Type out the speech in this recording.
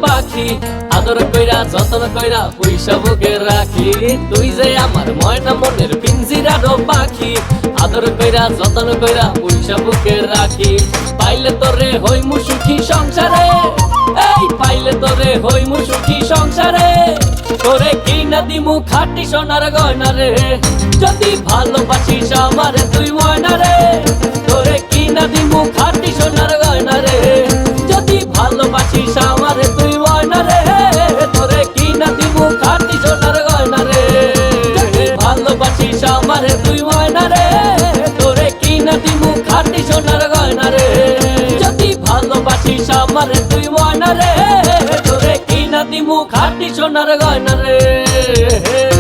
পাখি আদর কইরা যতন কইরা পয়সা বুকে রাখি তুই যে আমার ময়না মনের পিঞ্জিরারও পাখি আদর কইরা যতন কইরা পয়সা বুকে রাখি পাইলে তোরে হইমু সুখী সংসারে এই পাইলে তোরে হইমু সুখী সংসারে তোরে কিনা দিমু খাঁটি সোনার গয়না রে যদি ভালোবাসিস আমারে তুই ময়না রে তোরে কিনা দিমু খাঁটি সোনার গয়না রে যদি ভালোবাসিস আমারে তুই ময়না রে তোরে কিনা দিমু খাঁটি সোনার গয়না রে যদি ভালোবাসিস আমারে তুই ময়না রে তোরে কিনা দিমু খাঁটি সোনার গয়না রে যদি ভালোবাসিস আমারে তুই ময়না রে তোরে কিনা দিমু খাঁটি সোনার গয়না রে